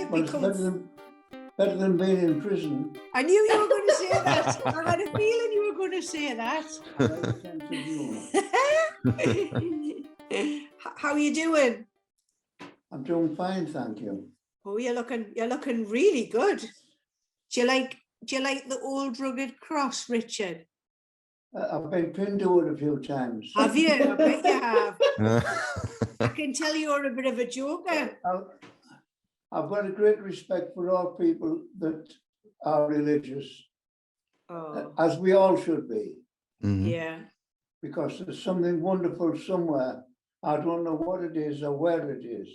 it Well, it's better than being in prison. I knew you were going to say that. I had a feeling you were going to say that. I like a sense of humour. How are you doing? I'm doing fine, thank you. Oh, you're looking really good. Do you like the old rugged cross, Richard? I've been pinned to it a few times. Have you? I bet you have. I can tell you're a bit of a joker. I've got a great respect for all people that are religious, as we all should be. Mm-hmm. Yeah. Because there's something wonderful somewhere. I don't know what it is or where it is.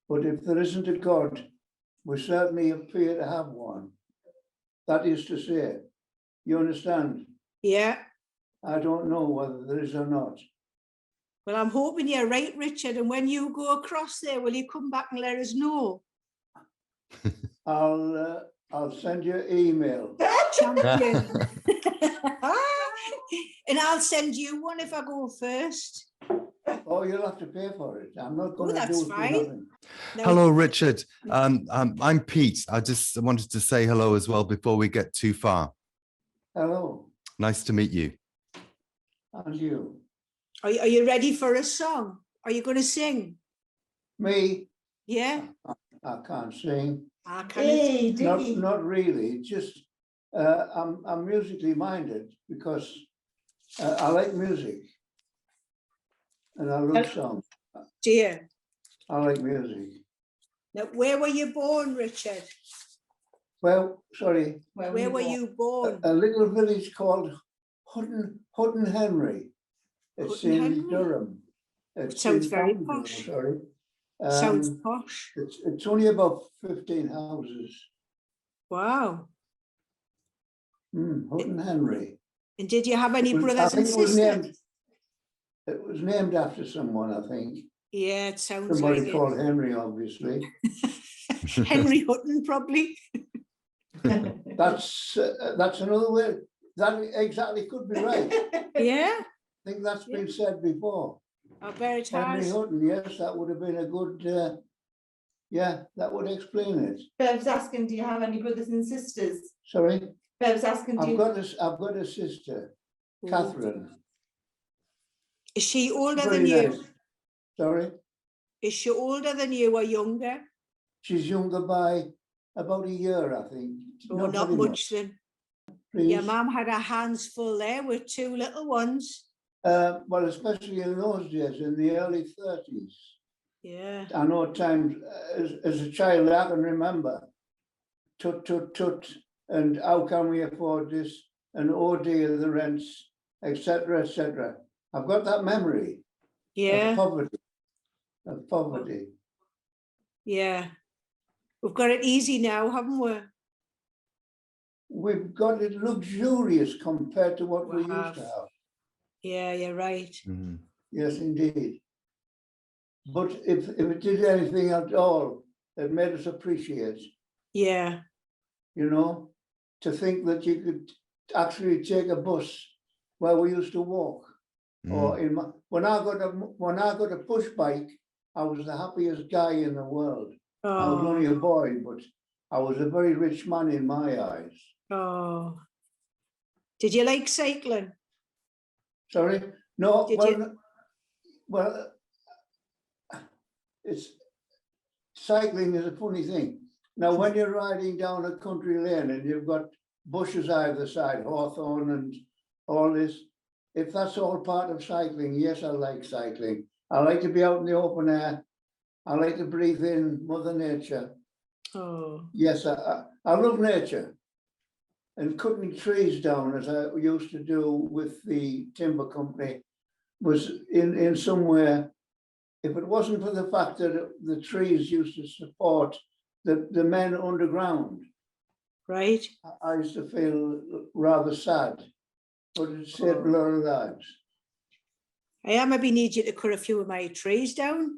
But if there isn't a God, we certainly appear to have one. That is to say, you understand? Yeah. I don't know whether there is or not. Well, I'm hoping you're right, Richard. And when you go across there, will you come back and let us know? I'll send you an email. Champion. And I'll send you one if I go first. Oh, you'll have to pay for it. I'm not going to do it for nothing. No. Hello, Richard. I'm Pete. I just wanted to say hello as well before we get too far. Hello. Nice to meet you. And you. Are you ready for a song? Are you going to sing? Me? Yeah. I can't sing. I can't. Not really. Just I'm musically minded because I like music and I love songs. Dear. I like music. Now, where were you born, Richard? Well, sorry. Where were you born? A little village called Hutton Henry. It's Hutton in Henry? Durham. It sounds very posh. Sorry. Sounds posh. It's only about 15 houses. Wow. Hutton Henry. And did you have any brothers and sisters? It was named after someone, I think. Yeah, it sounds Somebody like called Henry, obviously. Henry Hutton, probably. That's another way. That exactly could be right. Yeah. I think that's been said before. I bet it Henry has. Hutton, yes, that would have been a good, yeah, that would explain it. Bev's asking, do you have any brothers and sisters? Sorry? Bev's asking, I've got a sister, Catherine. Is she older Very than you? nice. Sorry? Is she older than you or younger? She's younger by about a year, I think. Oh, not very much then. Please. Your mum had her hands full there with two little ones. Well, especially in those days, in the early 30s. Yeah. I know at times, as a child, I can remember, tut, tut, tut, and how can we afford this, and oh dear, the rents, etc., etc. I've got that memory Yeah. of poverty. Yeah. We've got it easy now, haven't we? We've got it luxurious compared to what we used to have. Yeah, you're right. Mm-hmm. Yes, indeed. But if it did anything at all, it made us appreciate. Yeah. You know, to think that you could actually take a bus where we used to walk. Or when I got a push bike, I was the happiest guy in the world. I was only a boy, but I was a very rich man in my eyes. Oh. Did you like cycling? Sorry? No, Did it's cycling is a funny thing. Now, when you're riding down a country lane and you've got bushes either side, hawthorn and all this, if that's all part of cycling, yes, I like cycling. I like to be out in the open air. I like to breathe in Mother Nature. Oh. Yes, I love nature. And cutting trees down, as I used to do with the timber company, was in somewhere, if it wasn't for the fact that the trees used to support the men underground. Right. I used to feel rather sad, but it saved a lot of lives. I maybe need you to cut a few of my trees down.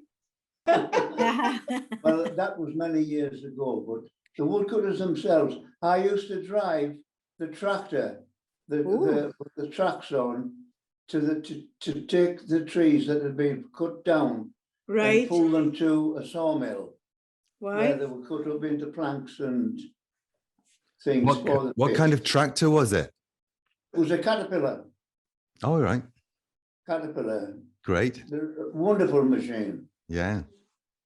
Well, that was many years ago, but the woodcutters themselves, I used to drive the tractor, the tracks on to take the trees that had been cut down, right, and pull them to a sawmill. where Why? they were cut up into planks and things for the What pit. kind of tractor was it? It was a caterpillar, All right, great. They're a wonderful machine. Yeah.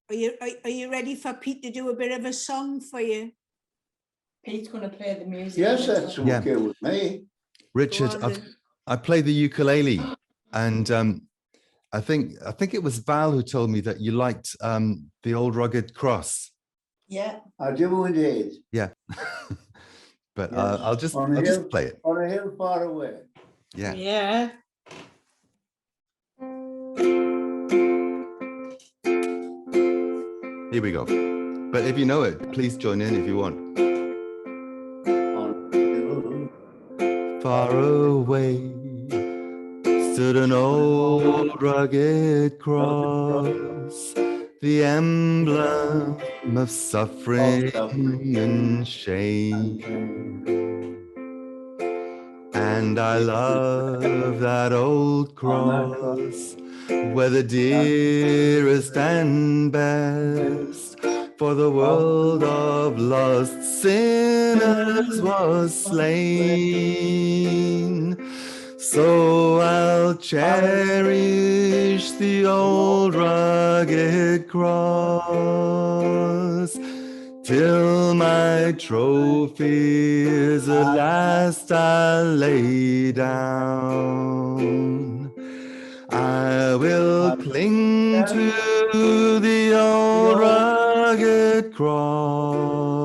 Are you ready for Pete to do a bit of a song for you? Pete's gonna play the music. Yes, next that's one. Yeah. okay with me. Richard, Go on then. I play the ukulele, and I think it was Val who told me that you liked the old rugged cross. Yeah, I do indeed. Yeah. But Yes. I'll just On a hill, play it. on a hill far away. Yeah. Yeah. Here we go. But if you know it, please join in if you want. On a hill. Far away stood an old rugged cross, the emblem of suffering and shame. And I love that old cross, where the dearest and best for the world of lost sinners was slain. So I'll cherish the old rugged cross till my trophies at last I lay down. I will cling to the old rugged cross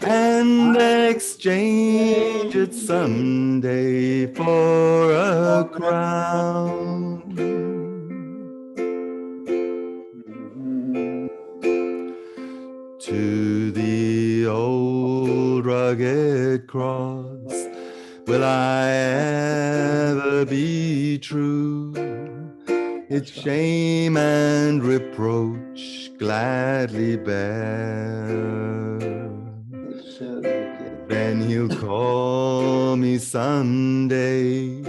and exchange it someday for a crown. To the old rugged cross will I ever be true, its shame and reproach gladly bear. Then he'll call me someday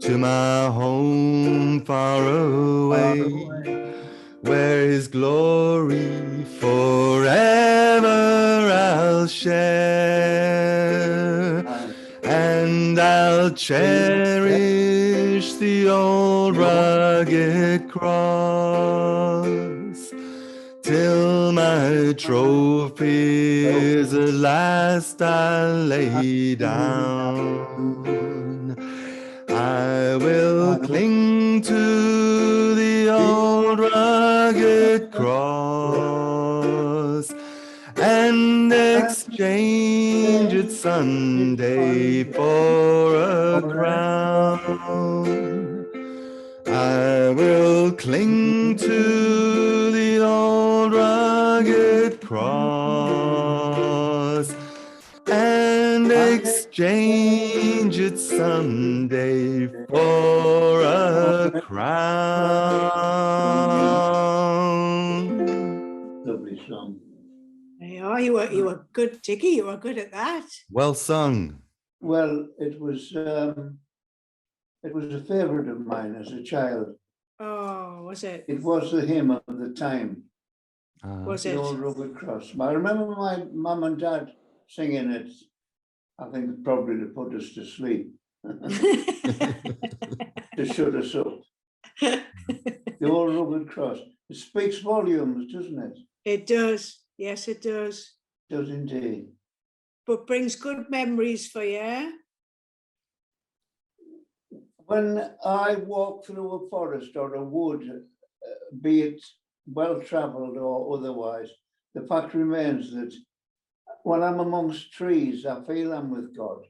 to my home far away, where his glory forever I'll share. And I'll cherish the old rugged cross till my trophies at last I lay down. I will cling to the old rugged cross and exchange it someday for a crown. I will cling to the old rugged cross and exchange it someday for a crown. Lovely song. Yeah, you were good, Dickie. You were good at that. Well sung. Well, it was a favourite of mine as a child. Oh, was it? It was the hymn of the time, Was the it? old rugged cross. I remember my mum and dad singing it. I think probably to put us to sleep, to shut us up. The old rugged cross. It speaks volumes, doesn't it? It does. Yes, it does. It does indeed. But brings good memories for you. When I walk through a forest or a wood, be it well-travelled or otherwise, the fact remains that when I'm amongst trees, I feel I'm with God.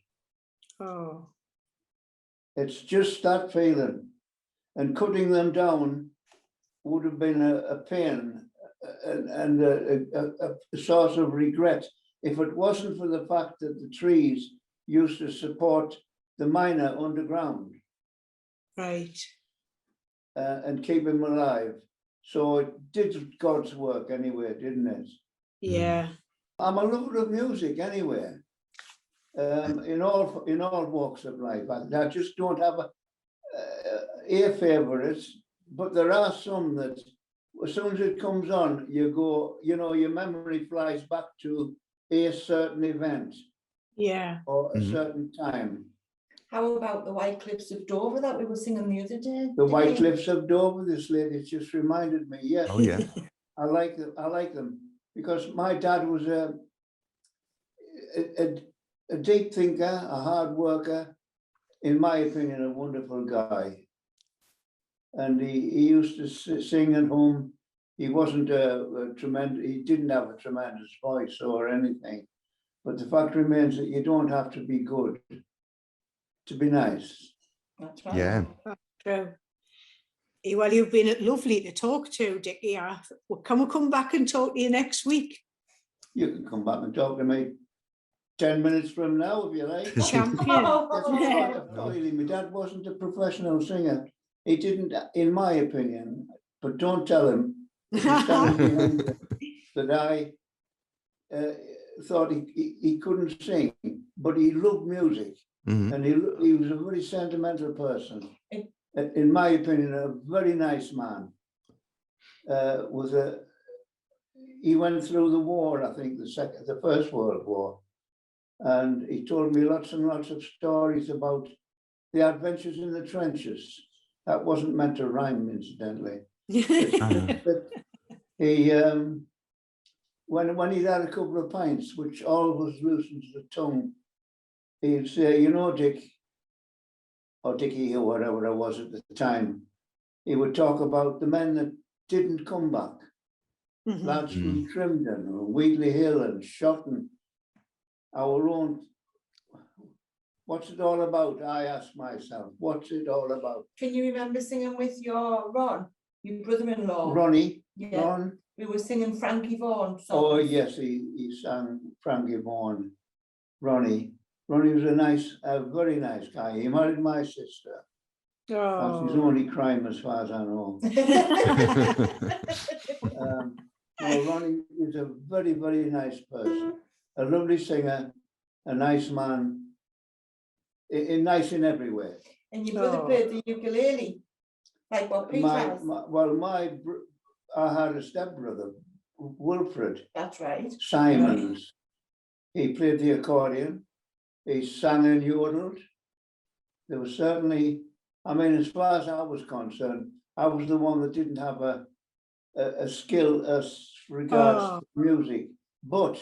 Oh, It's just that feeling. And cutting them down would have been a pain and a source of regret if it wasn't for the fact that the trees used to support the miner underground. right. And keep him alive. So it did God's work anyway, didn't it? Yeah. I'm a lover of music anyway. In all walks of life. I just don't have a favourites, but there are some that as soon as it comes on, you go, you know, your memory flies back to a certain event Yeah. or a Mhm. certain time. How about the White Cliffs of Dover that we were singing the other day? The White Dickie? Cliffs of Dover, this lady just reminded me, yes. Oh yeah. I like them because my dad was a deep thinker, a hard worker, in my opinion, a wonderful guy. And he used to sing at home. He wasn't a tremendous, he didn't have a tremendous voice or anything. But the fact remains that you don't have to be good to be nice. That's right. Yeah. True. Well, you've been lovely to talk to, Dickie. Well, can we come back and talk to you next week? You can come back and talk to me 10 minutes from now if you like. Champion. Finally, my dad wasn't a professional singer. He didn't, in my opinion, but don't tell him if he's standing behind you, that I thought he couldn't sing, but he loved music. Mhm. And he was a very sentimental person. In my opinion, a very nice man. He went through the war, I think, the First World War. And he told me lots and lots of stories about the adventures in the trenches. That wasn't meant to rhyme, incidentally. But he, when he'd had a couple of pints, which always loosens the tongue, he'd say, you know, Dick, or Dickie, or whatever I was at the time, he would talk about the men that didn't come back. Mhm. Lads from Trimden, or Wheatley Hill and Shotton, our own. What's it all about? I ask myself, what's it all about? Can you remember singing with your Ron, your brother-in-law? Ronnie, Yeah. Ron? We were singing Frankie Vaughan songs. Oh, yes, he sang Frankie Vaughan. Ronnie was a very nice guy. He married my sister. That's his Oh. only crime as far as I know. No, Ronnie is a very, very nice person. A lovely singer, a nice man, nice in every way. And your brother Oh. played the ukulele, like what Pete has. I had a stepbrother, Wilfred That's right. Simons. He played the accordion. He sang and yodeled. There was certainly, I mean, as far as I was concerned, I was the one that didn't have a skill as regards music, but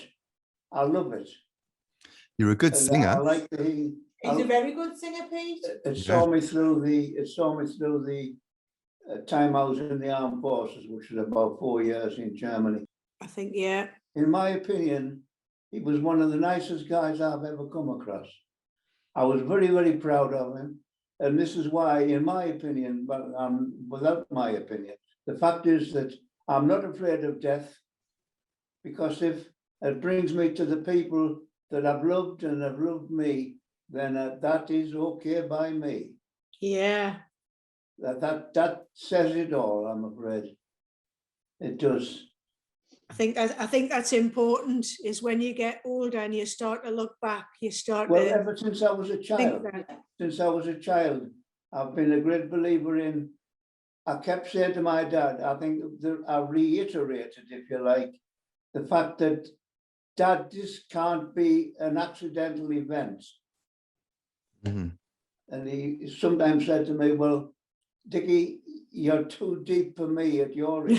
I love it. You're a good And singer. I like the. He's a very good singer, Pete. It saw me through the time I was in the armed forces, which was about 4 years in Germany. I think, yeah. In my opinion, he was one of the nicest guys I've ever come across. I was very, very proud of him. And this is why, in my opinion, but without my opinion, the fact is that I'm not afraid of death, because if it brings me to the people that I've loved and have loved me, then that is okay by me. Yeah. That says it all, I'm afraid. It does. I think that's important, is when you get older and you start to look back, you start Well, to ever since I was a child, I've been a great believer in, I kept saying to my dad, I think I reiterated, if you like, the fact that, Dad, this can't be an accidental event. Mhm. And he sometimes said to me, well, Dickie, you're too deep for me at your age.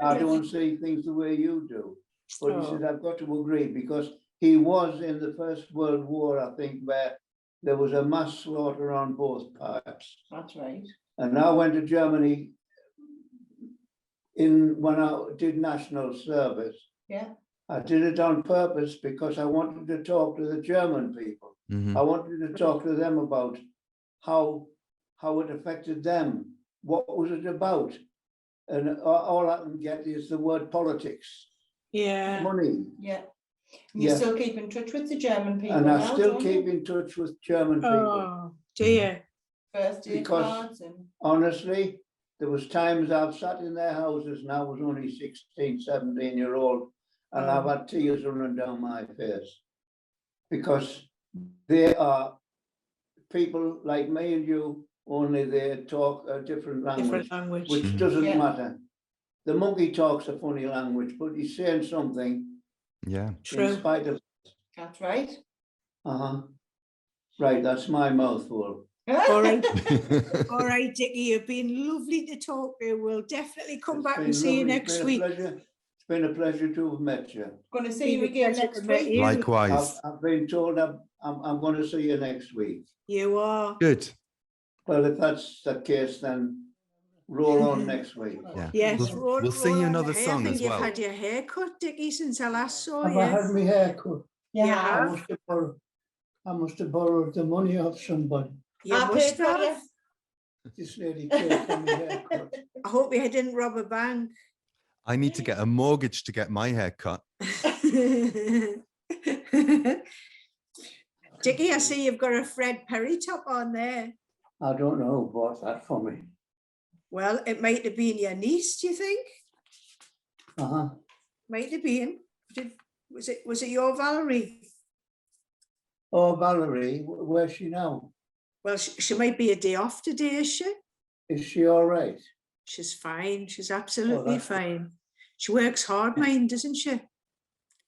I don't see things the way you do. But he said, I've got to agree, because he was in the First World War, I think, where there was a mass slaughter on both parts. That's right. And I went to Germany when I did national service. Yeah. I did it on purpose because I wanted to talk to the German people. Mhm. I wanted to talk to them about how it affected them. What was it about? And all I can get is the word politics. Yeah. Money. Yeah. And you Yeah. still keep in touch with the German people And I now, still don't keep you? in touch with German people. Oh, do you? First aid because- cards and Honestly, there was times I've sat in their houses and I was only 16, 17-year-old, and I've had tears running down my face, because they are people like me and you, only they talk a different language, Different language. which Mhm. doesn't Yeah. matter. the monkey talks a funny language, but he's saying something Yeah. in True. spite of, That's right. right, that's my mouthful. All right. All right, Dickie, you've been lovely to talk to. We'll definitely come It's back been and see you lovely. next It's been week. a pleasure. It's been a pleasure to have met you. Gonna see you again Pleasure next to meet week. you. Likewise. I've been told I'm going to see you next week. You are. Good. Well, if that's the case, then roll on next week. Yeah. Yes, We'll sing you on another ahead. song I think as you've well. had your hair cut, Dickie, since I last saw Have you. I had my hair cut? You Yeah. have? I must have borrowed the money off somebody. You I must paid for you. have. This lady paid for my haircut. I hope you didn't rob a bank. I need to get a mortgage to get my hair cut. Dickie, I see you've got a Fred Perry top on there. I don't know who bought that for me. Well, it might have been your niece, do you think? Might have been. Was it your Valerie? Oh, Valerie, where's she now? Well, she might be a day off today, is she? Is she all right? She's fine. She's absolutely that's good. fine. She works hard, mind, doesn't she?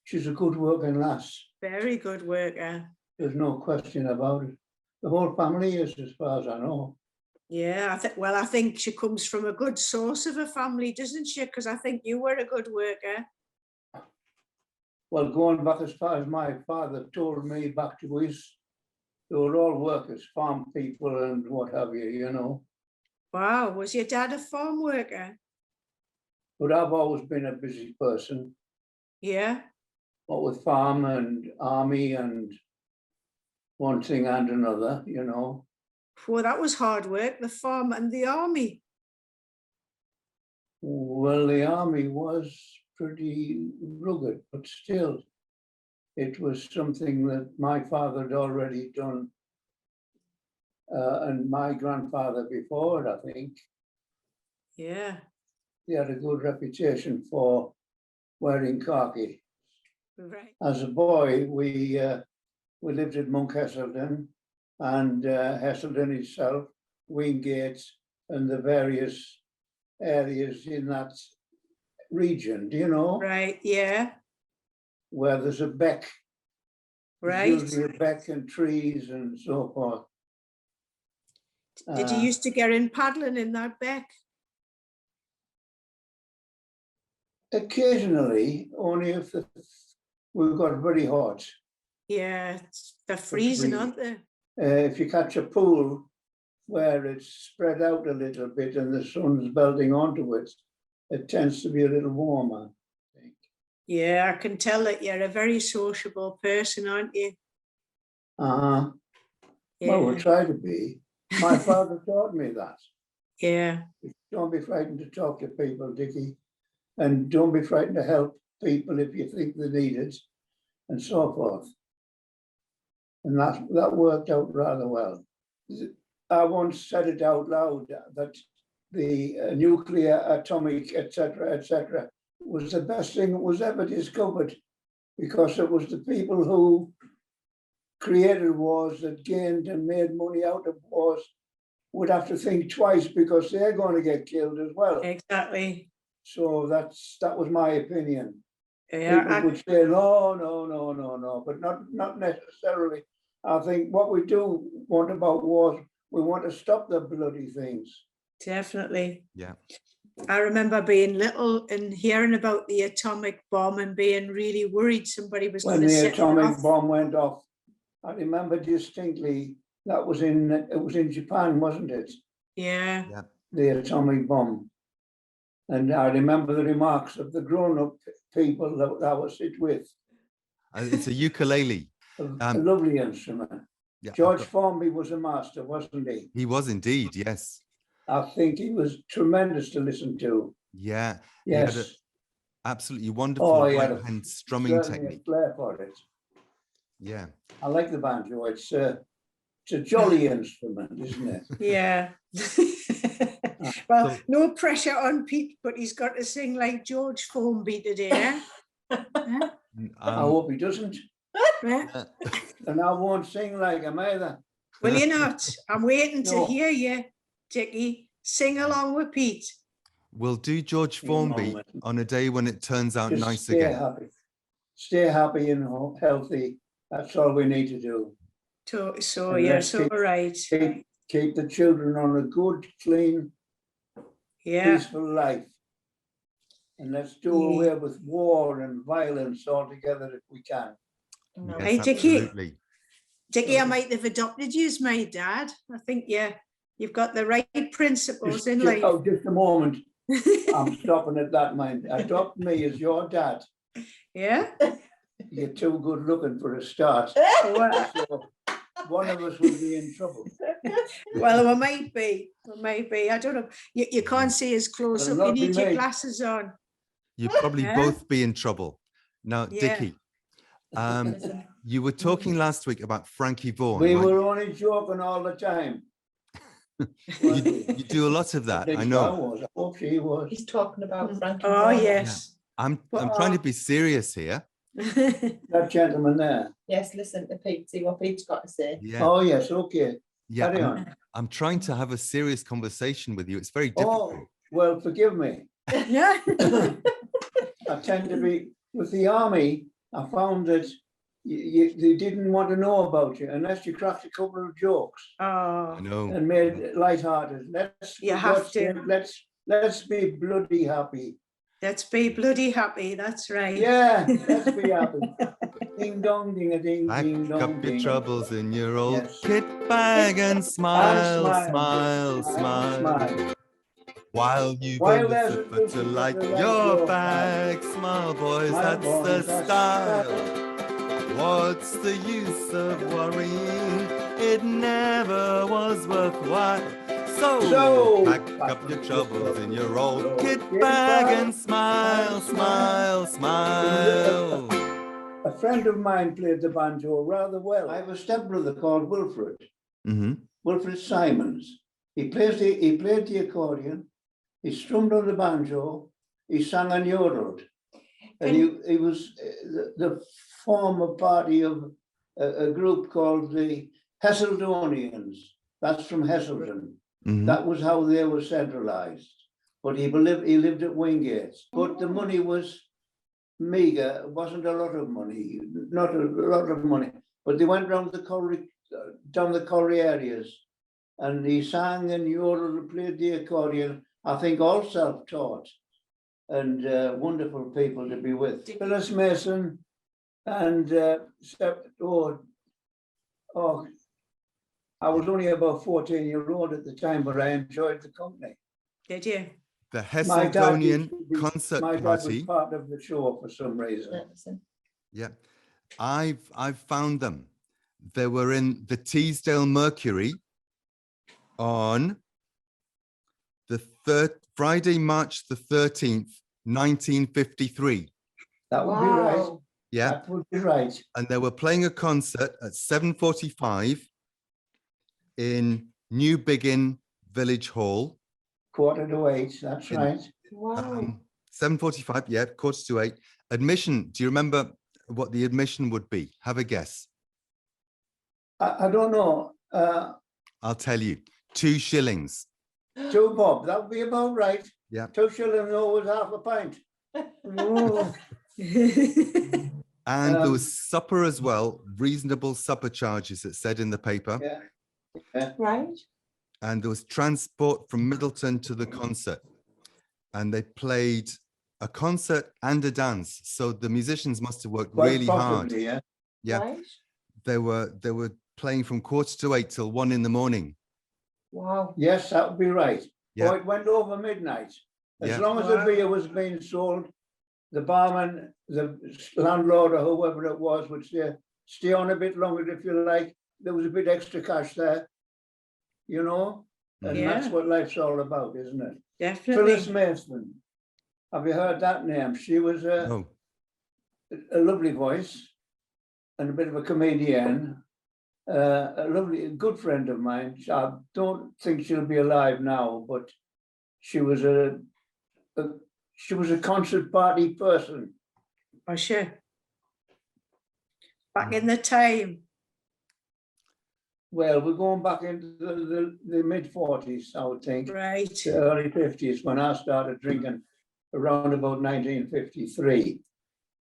She's a good working lass. Very good worker. There's no question about it. The whole family is, as far as I know. Yeah, I think she comes from a good source of a family, doesn't she? Because I think you were a good worker. Well, going back as far as my father told me back to his, they were all workers, farm people and what have you, you know. Wow, was your dad a farm worker? But I've always been a busy person, Yeah. what with farm and army and one thing and another, you know. Well, that was hard work, the farm and the army. Well, the army was pretty rugged, but still, it was something that my father had already done, and my grandfather before it, I think. Yeah. They had a good reputation for wearing khaki. Right. As a boy, we lived at Monk Heselden, and Heselden itself, Wingate, and the various areas in that region, do you know? Right, yeah. Where there's a beck. There's Right. usually a beck and trees and so forth. Did you used to get in paddling in that beck? Occasionally, only if we've got very hot. Yeah, they're freezing, freezing. aren't they? If you catch a pool where it's spread out a little bit and the sun's belting onto it, it tends to be a little warmer, I think. Yeah, I can tell that you're a very sociable person, aren't you? Uh-huh. Yeah. Well, we try to be. My father taught me that. Yeah. Don't be frightened to talk to people, Dickie. And don't be frightened to help people if you think they need it, and so forth. And that worked out rather well. I once said it out loud that the nuclear, atomic, etc., was the best thing that was ever discovered, because it was the people who created wars that gained and made money out of wars would have to think twice, because they're going to get killed as well. Exactly. So that was my opinion. Yeah, People would say no, but not necessarily. I think what we do want about wars, we want to stop the bloody things. definitely. Yeah. I remember being little and hearing about the atomic bomb and being really worried somebody was going When to the set it atomic off. bomb went off, I remember distinctly it was in Japan, wasn't it? Yeah. Yeah. The atomic bomb. And I remember the remarks of the grown-up people that I was sit with. It's a ukulele. A lovely instrument. Yeah, George Formby was a master, wasn't he? he was indeed, yes. I think he was tremendous to listen to. Yeah. Yes. He had absolutely wonderful He had right hand strumming certainly a technique. flair for it. Yeah. I like the banjo. It's a jolly instrument, isn't it? Yeah. Well, So- no pressure on Pete, but he's got to sing like George Formby today. Eh? I hope he doesn't. Eh? And I won't sing like him either. Will you not? I'm waiting to No. hear you, Dickie. Sing along with Pete. we'll do George Your mum Formby and on a day when it turns out just nice stay again. happy. Stay happy and healthy. That's all we need to do. So And you're let's so right. Keep the children on a good, clean, Yeah. peaceful life. And let's do away with war and violence altogether if we can. No. Hey, Yes, Dickie. absolutely. Dickie, I might have adopted you as my dad. I think you've got the right principles in life. Oh, just a moment. I'm stopping at that, mind. Adopt me as your dad. Yeah. You're too good looking for a start. Well, So one of us will be in trouble. well, we might be. We might be. I don't know. You can't see as close It'll up. You not be need your me. glasses on. You'd probably Yeah. both be in trouble. Now, Yeah. Dickie, you were talking last week about Frankie Vaughan. We weren't were you? only joking all the time. You do a lot of that, At I least know. was. I hope she was. He's talking about Frankie. Oh, Vaughan. yes. I'm Well, trying to be serious here. That gentleman there. Yes, listen to Pete, see what Pete's got to say. Yeah, Oh, yes, okay. yeah. Carry on. I'm trying to have a serious conversation with you. It's very difficult. Oh, well, forgive me. Yeah. I tend to be, with the army, I found that they didn't want to know about you unless you cracked a couple of jokes I Oh, know. and made it lighthearted. You for have God's to. sake, let's be bloody happy. let's be bloody happy. That's right. Yeah, let's be happy. Ding dong, ding a ding, Pack ding dong, up your ding. troubles in your old Yes. kit bag and smile, smile. smile, smile. While you While go there's a Lucifer to Lucifer light to light your your bag. Smile, boys, Smile, that's the boys, that's style. What's the use of worrying? It never was worthwhile. So pack up your troubles in your old kit bag and smile, smile, smile. A friend of mine played the banjo rather well. I have a stepbrother called Wilfred. Mm-hmm. Wilfred Simons. He played the accordion, he strummed on the banjo, he sang and yodeled. And he was the former party of a group called the Heseldonians. That's from Heselden. Mm-hmm. That was how they were centralized. But he lived at Wingate. But the money was meager. It wasn't a lot of money, not a lot of money. But they went round down the Corrie areas, and he sang and yodeled and played the accordion. I think all self-taught, and wonderful people to be with. Phyllis Mason, and I was only about 14-year-old at the time, but I enjoyed the company. Did you? The My dad Heseldonian used to be- concert My dad party. was part of the show for some reason. Yeah, listen. Yeah, I've found them. They were in the Teesdale Mercury on the Friday, March the 13th, 1953. That would be right. Wow. Yeah, That would be right. and they were playing a concert at 7:45 in New Biggin Village Hall. 7:45, that's In- right. Wow. 7:45, yeah, 7:45. Admission, do you remember what the admission would be? Have a guess. I don't know. I'll tell you, 2 shillings. 2 bob, that would be about right. Yeah. 2 shillings always half a pint. Oh. And there Um, was supper as well, reasonable supper charges, it said in the paper. Yeah. Right. And there was transport from Middleton to the concert. And they played a concert and a dance. So the musicians must have worked Quite really hard. possibly, yeah. Yeah, Right. they were playing from 7:45 till 1 in the morning. Wow. Yes, that would be right. Yeah. Oh, it went over midnight. As Yeah. long as the Wow. beer was being sold, the barman, the landlord or whoever it was would say, stay on a bit longer if you like. There was a bit extra cash there, you know? And that's Yeah. what life's all about, isn't it? Definitely. Phyllis Mason. Have you heard that name? She was Oh, a lovely voice and a bit of a comedian. A good friend of mine. I don't think she'll be alive now, but she was a concert party person. For sure. Back in the time. well, we're going back into the mid-40s, I would think, Right. the early 50s, when I started drinking around about 1953.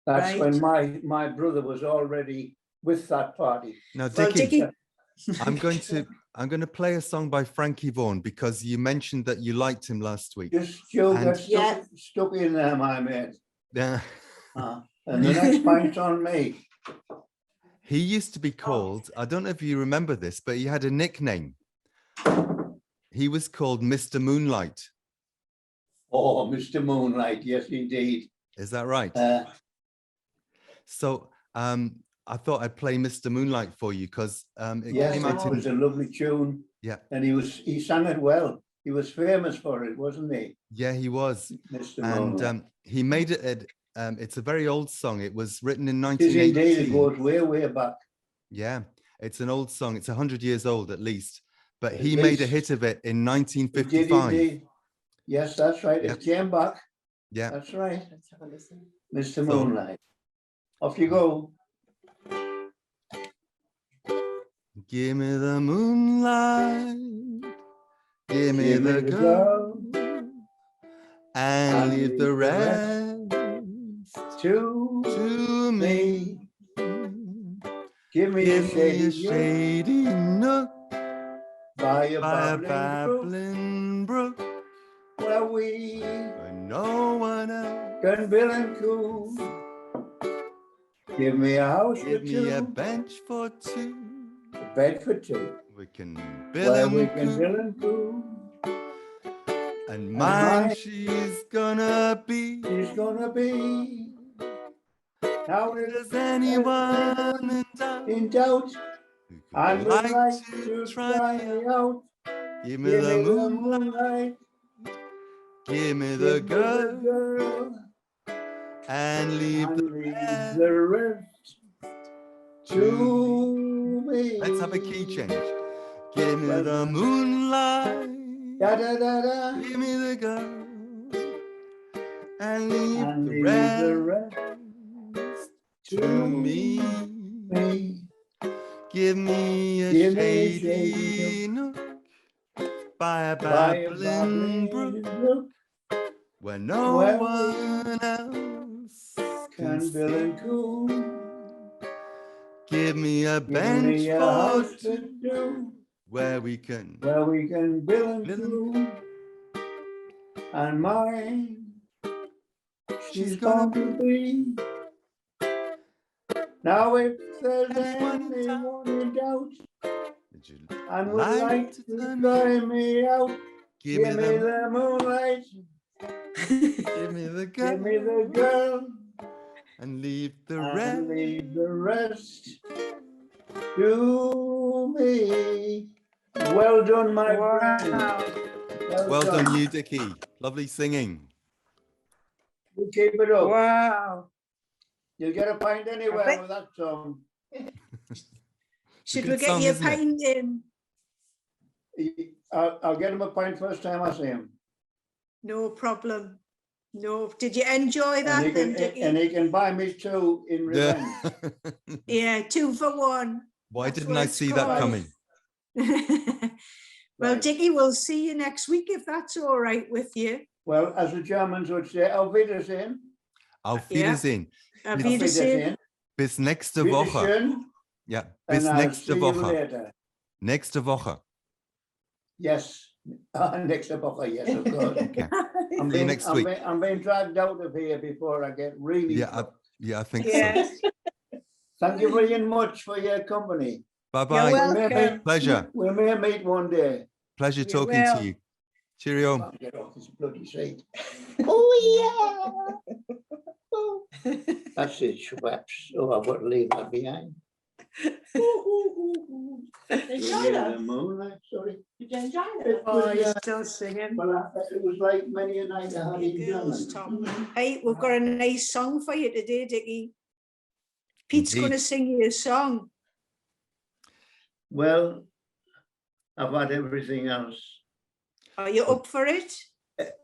That's Right. when my brother was already with that party. Now, Well, Dickie, Dickie, I'm going to play a song by Frankie Vaughan because you mentioned that you liked him last week. Just Joe And- got stuck in there, my mate. Yeah. And the next pint's on me. He used to be called, I don't know if you remember this, but he had a nickname. He was called Mr. Moonlight. Oh, Mr. Moonlight, yes, indeed. Is that right? So I thought I'd play Mr. Moonlight for you because it Yes, came it out was in, a lovely tune. Yeah. And he sang it well. He was famous for it, wasn't he, yeah, he was. Mr. Moonlight? And he made it, it's a very old song. It was written in It is indeed, it 1980. goes way, way back. Yeah, it's an old song. It's 100 years old at least. But At he made a least. hit of it in It did 1955. indeed. Yes, that's right. Yep. It came back. Yeah. That's right. Let's have a listen. Mr. So- Moonlight. Off you go. Give me the moonlight, give me the girl, and leave the rest To to me. give me Give a me shady, a shady nook by a by a babbling brook, babbling brook where we where no one else. can bill and cool. Give me a house for Give me a two, bench for two. a bed for two, We can bill where and we can coo. bill and cool. And mine mine she's gonna be. She's gonna be. Now If if there's anyone in doubt in doubt, who I could would like like to to try try me me out, out. give me Give the me the moonlight, moonlight, give me give the me girl, girl, and leave the and leave rest the rest to me. to me. Let's have a key change. Give me Well the done. moonlight, Da da da da, give me the girl, and leave and the leave the rest rest to to me. me. Give me a Give me a shady shady nook by a by a babbling brook babbling brook, where no where we one else can can bill and see. cool. Give me a Give bench me a for house to two do, where we can. where we can bill and Bill and cool. And mine, she's gonna going to be. Now if there's Anyone in doubt? anyone in doubt Would you and would like like to to try me try out? me out, Give me the moonlight, give me the give me the girl girl, and leave the and rest. leave the rest to me. Well done, my friend. wow. Well done, you, Dickie. Lovely singing. You keep it up. Wow. You'll get a pint anywhere bet- with that song. Should good we get song, you a isn't it? pint in? I'll get him a pint first time I see him. No problem. No. Did you enjoy that And then, Dickie? he can buy me two in revenge. Yeah. Yeah, 2 for 1. Why That's didn't what I it's see that called. coming? Well, Right. Dickie, we'll see you next week if that's all right with you. Well, as the Germans would say, auf Wiedersehen. Auf Yeah. Wiedersehen. Auf Auf Wiedersehen. Bis nächste Woche. Wiedersehen. Ja, bis And I'll nächste see you Woche. later. Nächste Woche. Yes. Next Woche, yes, of course. Okay. I'm See you being, next I'm week. being- I'm being dragged out of here before I get really Yeah, drunk. Yeah, I think Yeah. so. Thank you very much for your company. Bye You're bye. welcome. Pleasure. We may meet one day. Pleasure You talking will. to you. Cheerio. Can't get off this bloody seat. Oh, That's it, Schweppes. Oh, I've got to leave that behind. Enjoy that. The moonlight, sorry. Did you enjoy It that? Oh, was, you're still singing. well, it was like many a night I had in You girls, German. Tom. Hey, we've got a nice song for you today, Dickie. Pete's going to Indeed. sing you a song. Well, I've had everything else. Are you up for it?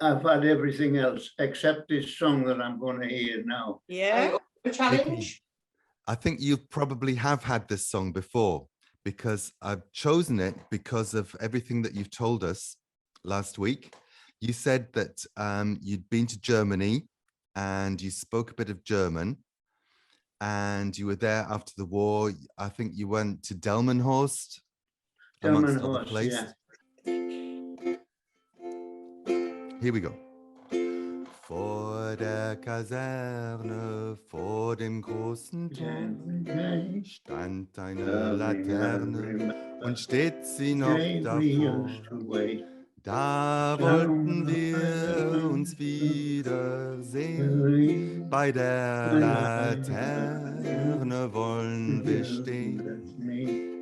I've had everything else except this song that I'm going to hear now. Are Yeah. you up for a challenge? I think you probably have had this song before, because I've chosen it because of everything that you've told us last week. You said that you'd been to Germany and you spoke a bit of German and you were there after the war. I think you went to Delmenhorst, amongst other Delmenhorst, places. Here we go. Vor der Kaserne, vor dem großen Tor, stand eine Laterne und steht sie noch davor. Da wollten wir uns wiedersehen, bei der Laterne wollen wir stehen,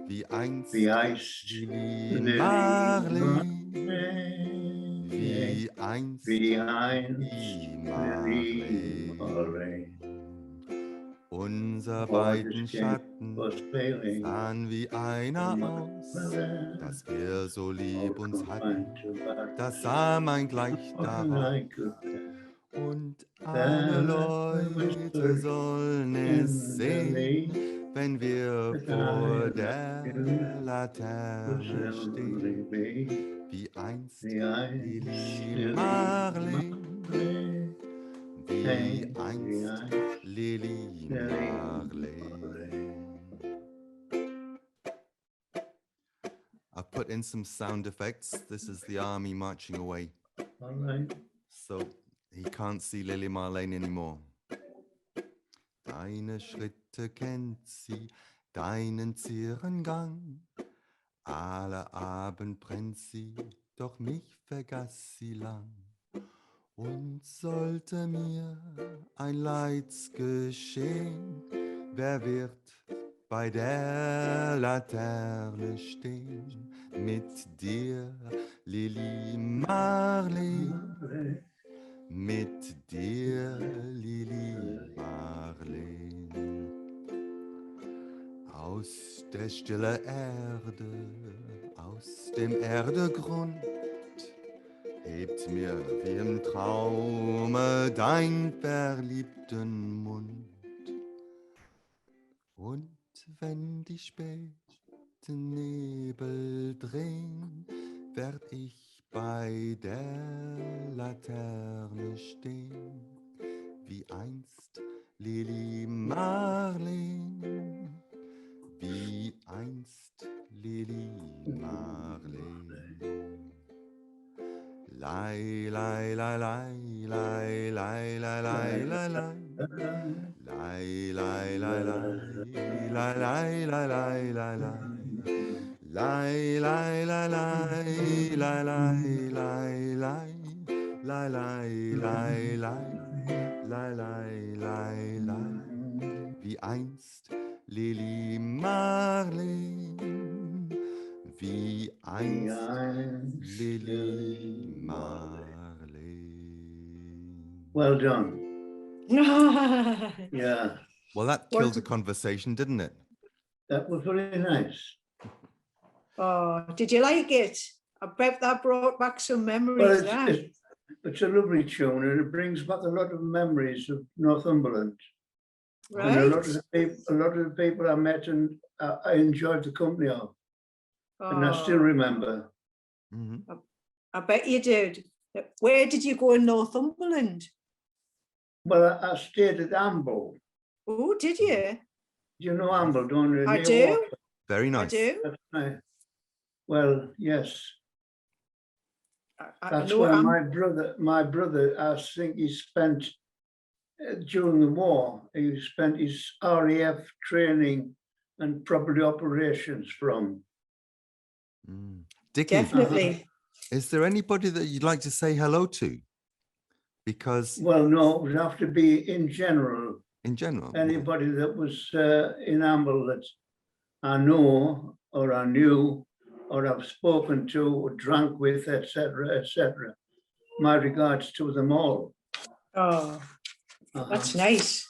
wie einst Lili Marleen, wie einst Lili Marleen. Unser beiden Schatten sahen wie einer aus, dass wir so lieb uns hatten, das sah man gleich darauf. Und alle Leute sollen es sehen, wenn wir vor der Laterne stehen, wie einst Lili Marleen, wie einst Lili Marleen. I've put in some sound effects. This is the army marching away. All right. So he can't see Lili Marleen anymore. Deine Schritte kennt sie, deinen zieren Gang. Alle Abend brennt sie, doch mich vergaß sie lang. Und sollte mir ein Leids geschehen, wer wird bei der Laterne stehen? Mit dir, Lili Marleen, mit dir, Lili Marleen. Aus der stille Erde, aus dem Erdegrund, hebt mir wie im Traume dein verliebten Mund. Und wenn die späten Nebel drehen, werd ich bei der Laterne stehen, wie einst Lili Marleen, wie einst Lili Marleen. Lai, lai, lai, lai, lai, lai, lai, lai, lai, lai. Lai, lai, lai, lai, lai, lai, lai, lai, lai, lai. Lai, lai, lai, lai, lai, lai, lai, lai. Lai, lai, lai, lai, lai, lai, lai, lai. Wie einst Lili Marleen, wie einst Lili Marleen. Well done. Yeah, Well, that killed the conversation, didn't it? that was very nice. Oh, did you like it? I bet that brought back some Well, memories. that. it's a lovely tune and it brings back a lot of memories of Northumberland. And a Right? lot of the people I met and I enjoyed the company of, and I still Oh, remember. Mhm. I bet you did. Where did you go in Northumberland? Well, I stayed at Amble. Oh, did you? You know Amble, don't you? I Near do. Water. Very I nice. do. That's right. Well, yes. I That's know where I'm- my brother, I think he spent during the war, he spent his RAF training and property operations from. Mm. Dickie, Definitely. is there anybody that you'd like to say hello to? Because Well, no, it would have to be in general, in general, anybody that was in Amble that I know or I knew or I've spoken to or drank with, etc., etc. My regards to them all. Oh, that's nice.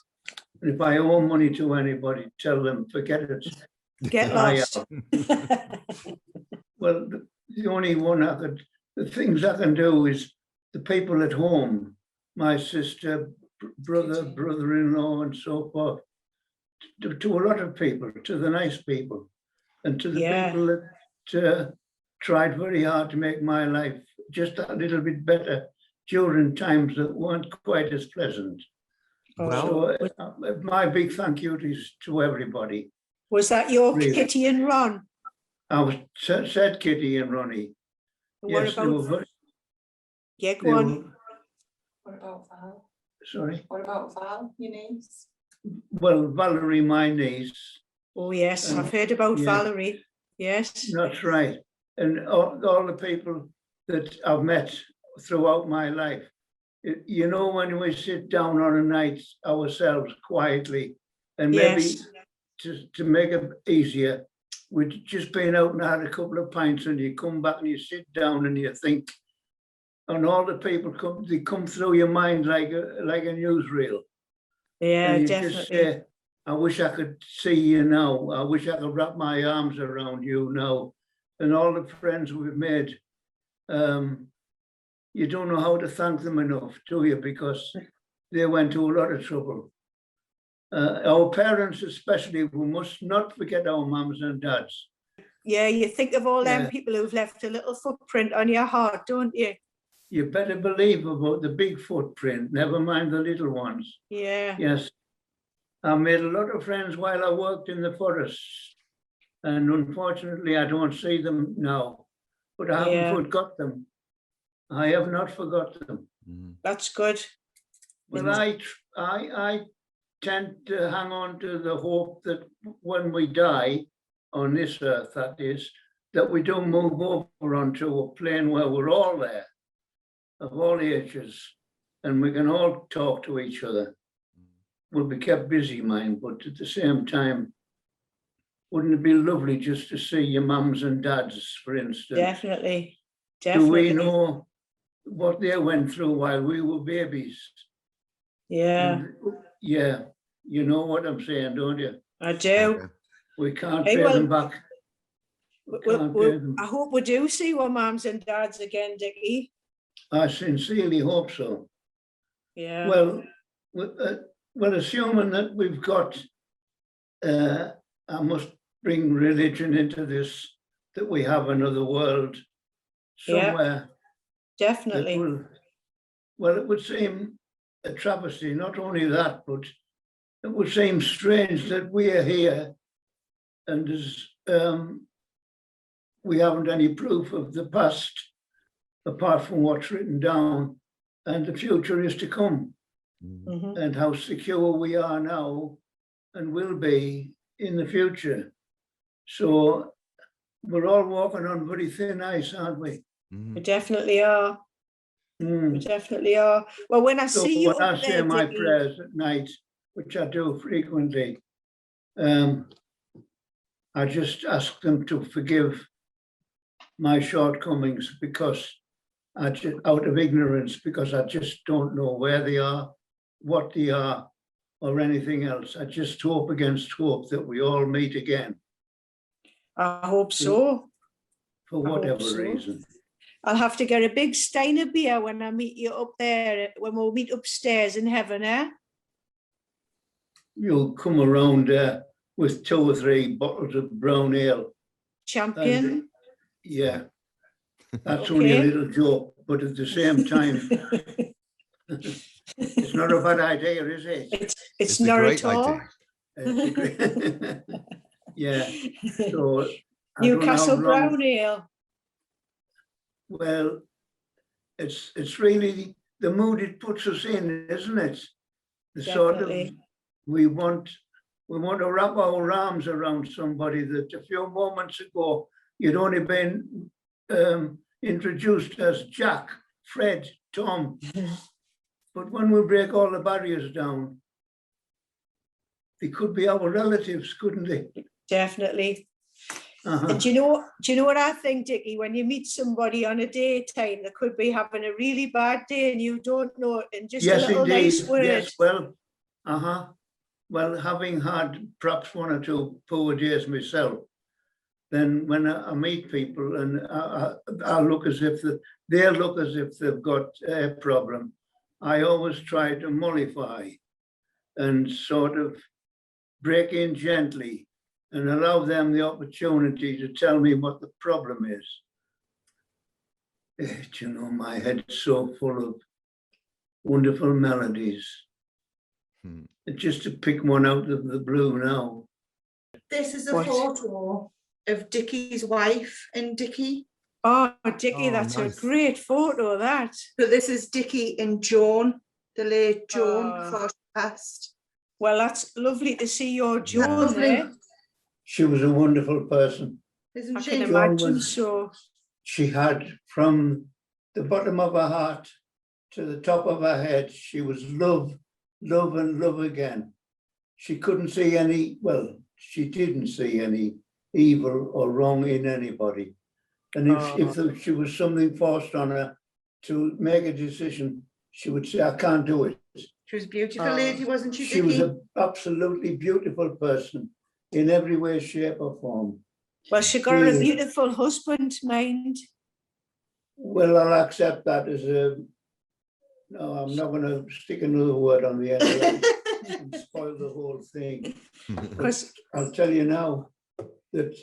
If I owe money to anybody, tell them, forget it. Get I lost. Well, the only one the things I can do is the people at home, my sister, brother, brother-in-law and so forth, to a lot of people, to the nice people. and to the Yeah. people that tried very hard to make my life just a little bit better during times that weren't quite as pleasant. Well, So my big thank you is to everybody. Was that your Really. Kitty and Ron? I was said Kitty and Ronnie. What Yes, they about? were very, Yeah, they go on. were, What about Val? sorry. What about Val, your niece? Well, Valerie, my niece, Oh yes, Um, I've heard about yeah. Valerie. Yes. that's right. And all the people that I've met throughout my life. You know, when we sit down on a night ourselves quietly, and maybe Yes. to make it easier, we've just been out and had a couple of pints, and you come back and you sit down and you think, and all the people come through your mind like a newsreel. Yeah, And you definitely. just say, I wish I could see you now. I wish I could wrap my arms around you now. And all the friends we've made, you don't know how to thank them enough, do you? Because they went to a lot of trouble. Our parents especially, we must not forget our mums and dads. Yeah, you think of all them Yeah. people who've left a little footprint on your heart, don't you? You better believe about the big footprint, never mind the little ones. Yeah. Yes, I made a lot of friends while I worked in the forests. And unfortunately, I don't see them now, but I Yeah. haven't forgot them. I have not forgot them. That's good. But I tend to hang on to the hope that when we die on this earth, that is, that we don't move over onto a plane where we're all there, of all ages, and we can all talk to each other. We'll be kept busy, mind, but at the same time, wouldn't it be lovely just to see your mums and dads, for instance? Definitely. Do we Definitely. know what they went through while we were babies? Yeah, And, yeah, you know what I'm saying, don't you? I do. We can't Hey, pay well, them back. Can't pay them. I hope we do see our mums and dads again, Dickie. I sincerely hope so. Yeah. Well, assuming that we've got, I must bring religion into this, that we have another world Yeah. somewhere. Definitely. It would seem a travesty, not only that, but it would seem strange that we are here and we haven't any proof of the past apart from what's written down, and the future is to come, Mhm. and how secure we are now and will be in the future. So we're all walking on very thin ice, aren't we? We definitely are. We Mm. definitely are. Well, when I So see you when I up say there, my Dickie, prayers at night, which I do frequently, I just ask them to forgive my shortcomings because out of ignorance, because I just don't know where they are, what they are, or anything else. I just hope against hope that we all meet again I hope so. for I hope whatever so. reason. I'll have to get a big stein of beer when I meet you up there, when we'll meet upstairs in heaven, eh? You'll come around with 2 or 3 bottles of brown ale. Champion. Yeah, that's only a Okay. little joke, but at the same time, it's not a bad idea, is it? It's a not great at all. idea. It's a great- Yeah, so I don't know how Newcastle long- Brown Ale. Well, it's really the mood it puts us in, isn't it? The sort of, Definitely. we want to wrap our arms around somebody that a few moments ago you'd only been introduced as Jack, Fred, Tom. But when we break all the barriers down, they could be our relatives, couldn't they? Definitely. Uh-huh. And do you know what I think, Dickie? When you meet somebody on a daytime that could be having a really bad day and you don't know it, and just Yes, a little indeed. nice word. Yes, well, well, having had perhaps 1 or 2 poor days myself, then when I meet people and I look as if they look as if they've got a problem, I always try to mollify and sort of break in gently and allow them the opportunity to tell me what the problem is. You know, my head's so full of wonderful melodies. Just to pick one out of the blue now. This is a What? photo of Dickie's wife and Dickie. Oh, Dickie, Oh, that's nice. a great photo, that. So this is Dickie and Joan, the late Joan, Oh. before she passed. Well, that's lovely to see your That's Joan lovely. there. She was a wonderful person. Isn't I she? can Joan imagine was- so. She had, from the bottom of her heart to the top of her head, she was love, love and love again. She couldn't see any, well, she didn't see any evil or wrong in anybody. And if she was something forced on her to make a decision, she would say, I can't do it. She was a beautiful Oh. lady, wasn't she, She was Dickie? an absolutely beautiful person in every way, shape or form. Well, she got a Really. beautiful husband, mind. Well, I'll accept that as a, no, I'm not going to stick another word on the end of that and spoil the whole thing. Because I'll tell you now that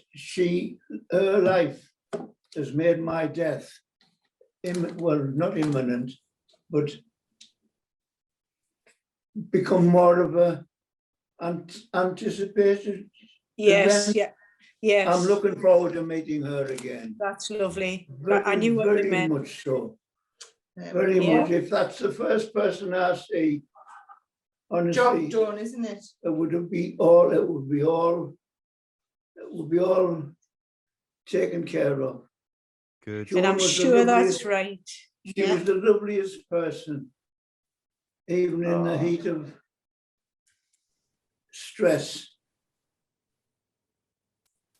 her life has made my death, well, not imminent, but become more of a anticipated. yes, event. yeah, yes. I'm looking forward to meeting her again. That's lovely. Very, I knew what you very meant. much so. Yeah, Very Yeah. much. If that's the first person I see, honestly, job done, isn't it? it would be all taken care of. Good. Joan And I'm was the sure loveliest- that's right. She was the loveliest person, even in the Oh. heat of stress.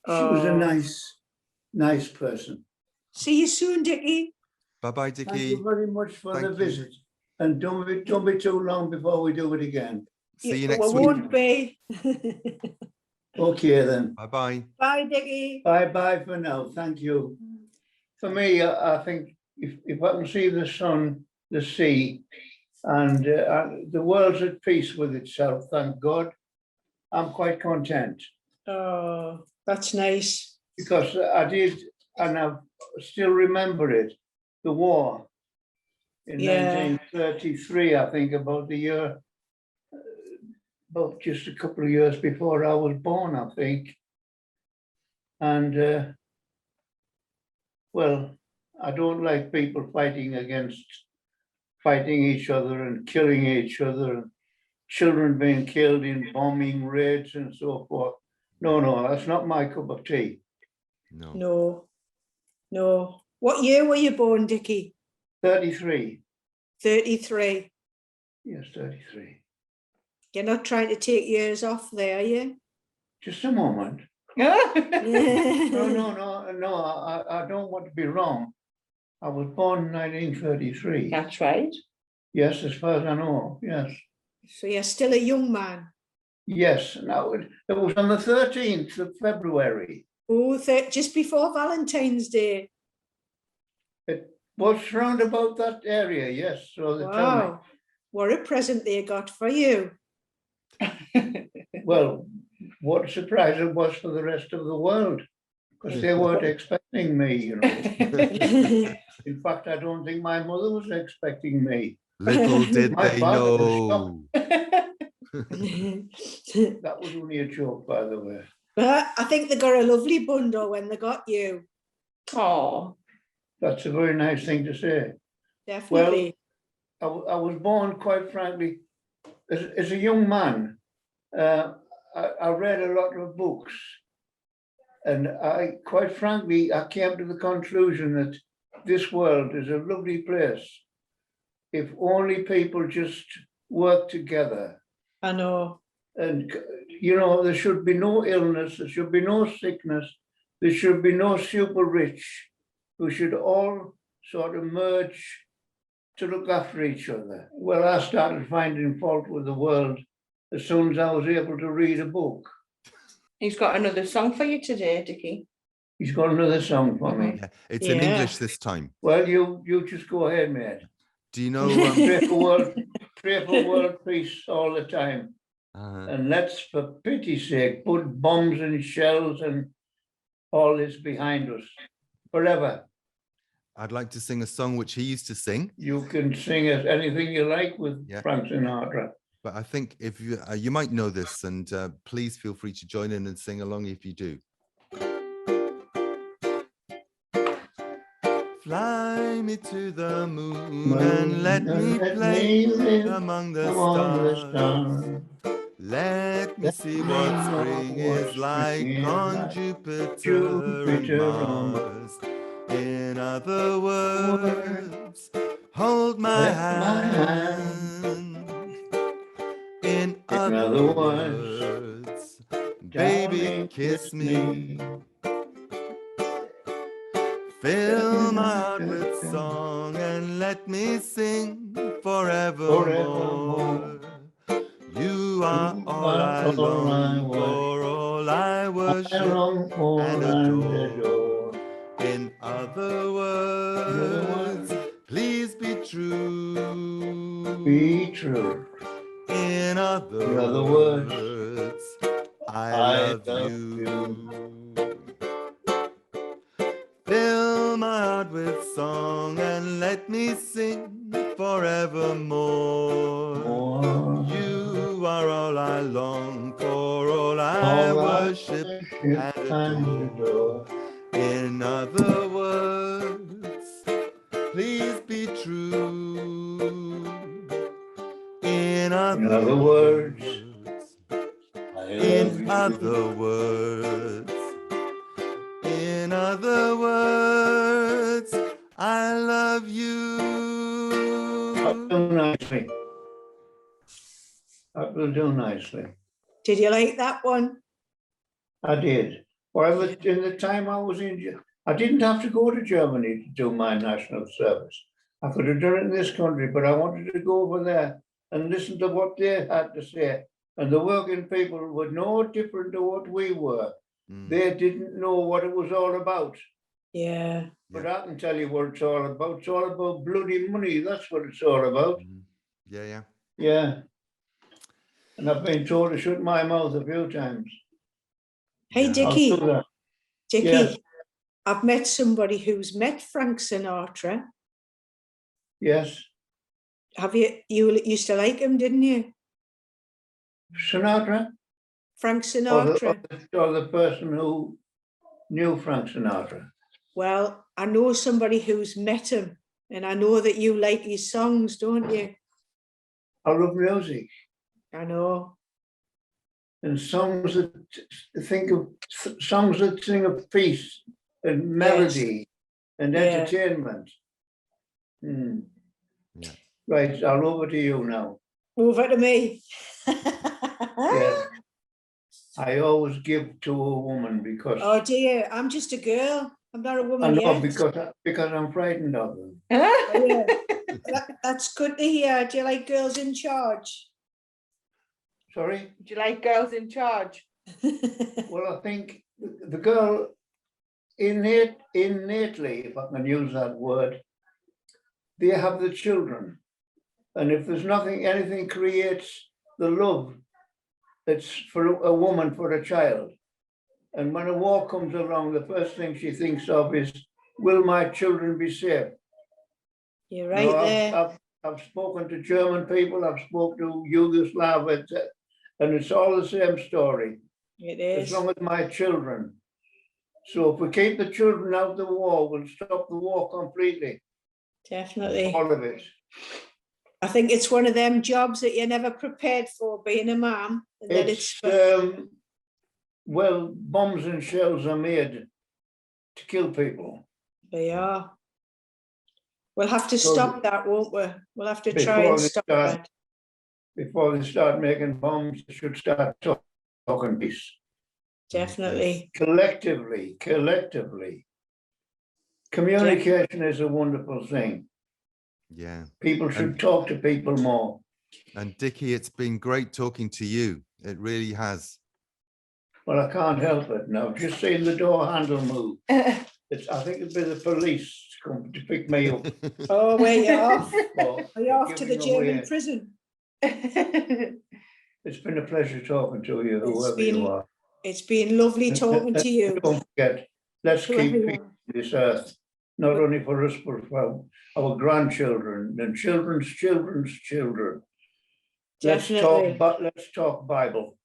She was a Oh. nice person. See you soon, Dickie. Bye-bye, Thank Dickie. you very much for the Thank you. visit. And don't be too long before we do it again. See you Well, next week. won't be. Okay then. Bye-bye. Bye, Dickie. Bye for now. Thank you. For me, I think if I can see the sun, the sea, and the world's at peace with itself, thank God, I'm quite content. Oh, that's nice. Because I did, and I still remember it, the war in Yeah. 1933, I think, about the year, about just a couple of years before I was born, I think. And well, I don't like people fighting each other and killing each other, and children being killed in bombing raids and so forth. No, that's not my cup of tea. No. No. What year were you born, Dickie? 33. 33. Yes, 33. You're not trying to take years off there, are you? Just a moment. No, I don't want to be wrong. I was born in 1933. That's right. Yes, as far as I know, yes. So you're still a young man. Yes, now it was on the 13th of February. Oh, just before Valentine's Day. It was round about that area, yes, so they tell Wow. What a present they got for you. me. Well, what a surprise it was for the rest of the world, because they weren't expecting me, you know. In fact, I don't think my mother was expecting me. Little did My they father was know. That was only a joke, by the way. But I think they got a lovely bundle when they got you. Oh, That's a very nice thing to say. Definitely. I was born, quite frankly, as a young man. I read a lot of books, and quite frankly, I came to the conclusion that this world is a lovely place if only people just work together. I know. And, you know, there should be no illness, there should be no sickness, there should be no super rich. We should all sort of merge to look after each other. Well, I started finding fault with the world as soon as I was able to read a book. he's got another song for you today, Dickie. He's got another song for me. Yeah, it's in Yeah. English this time. Well, you just go ahead, mate. Do you know? Pray for world peace all the time. And let's, for pity's sake, put bombs and shells and all this behind us forever. I'd like to sing a song which he used to sing. You can sing as anything you like with Frank Sinatra. But I think if you you might know this, and please feel free to join in and sing along if you do. Fly me to the moon and let me play among the stars. Let me see what spring is like on Jupiter and Mars. In other words, hold my hand. In other words, baby, kiss me. Fill my heart with song and let me sing forevermore. You are all I long for, all I worship and adore. In other words, please be true. Be true. In other words, I love you. Fill my heart with song and let me sing forevermore. You are all I long for, all I worship and adore. In other words, please be true. In other words, in other words, in other words, I love you. That will do nicely. That will do nicely. Did you like that one? I did. Well, in the time I was in, I didn't have to go to Germany to do my national service. I could have done it in this country, but I wanted to go over there and listen to what they had to say. And the working people were no different to what we were. They didn't know what it was all about. Yeah. But I can tell you what it's all about. It's all about bloody money. That's what it's all about. Yeah. Yeah. And I've been told to shut my mouth a few times. Hey, Dickie. Dickie, Yes. I've met somebody who's met Frank Sinatra. Yes. Have you? You used to like him, didn't you? Sinatra? Frank Sinatra. Or the person who knew Frank Sinatra. Well, I know somebody who's met him, and I know that you like his songs, don't you? I love music. I know. And songs that songs that sing of peace and melody and entertainment. Yeah. Right, I'll over to you now. Over to me. Yes. I always give to a woman because Oh dear, I'm just a girl. I'm not a woman I know yet. because I'm frightened of them. Oh, yeah. That's good to hear. Do you like girls in charge? Sorry? Do you like girls in charge? Well, I think the girl innately, if I can use that word, they have the children. And if there's anything creates the love, it's for a woman, for a child. And when a war comes along, the first thing she thinks of is, will my children be safe? You're right there. I've spoken to German people, I've spoken to Yugoslavs, and it's all the same story. It is. As long as my children. So if we keep the children out of the war, we'll stop the war completely. Definitely. All of it. I think it's one of them jobs that you're never prepared for, being a mum. Well, bombs and shells are made to kill people. They are. We'll have to stop that, won't we? We'll have to try and stop that. Before they start making bombs, they should start talking peace. Definitely. Collectively. Communication is a wonderful thing. Yeah. People should talk to people more. And Dickie, it's been great talking to you. It really has. Well, I can't help it now. I've just seen the door handle move. I think it'd be the police come to pick me up. Oh, where you off? Well, Are you off to the giving German away. prison? It's been a pleasure talking to you, whoever you are. It's been lovely talking to you. Don't forget, let's Whoever keep you peace are. on this earth, not only for us, but for our grandchildren and children's children's children. Definitely. Let's talk Bible.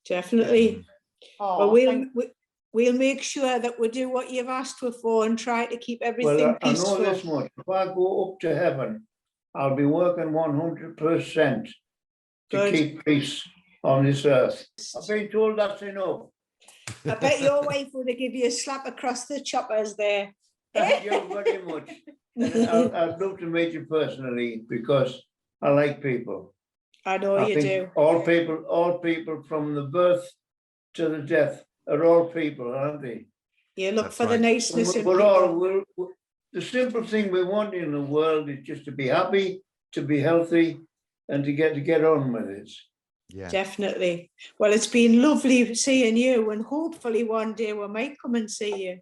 Definitely. Oh, Well, we'll make sure that we do what you've asked for and try to keep everything Well, I know peaceful. this much. If I go up to heaven, I'll be working 100% to Good. keep peace on this earth. I've been told that's enough. I bet your wife would have give you a slap across the choppers there. Thank you very much. And I'd love to meet you personally because I like people. I know I you think do. all people from the birth to the death are all people, aren't they? You look That's for the right. niceness in We're people. all, the simple thing we want in the world is just to be happy, to be healthy, and to get on with it. Yeah. Definitely. Well, it's been lovely seeing you, and hopefully one day we might come and see you.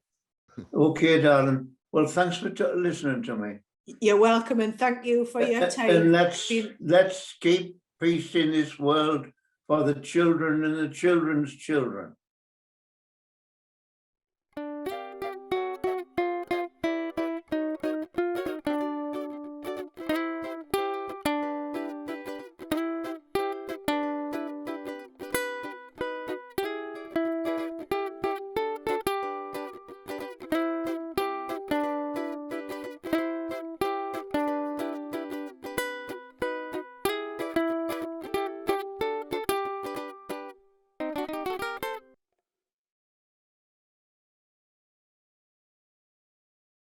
Okay, darling. Well, thanks for listening to me. You're welcome, and thank you for your time. And Been- let's keep peace in this world for the children and the children's children.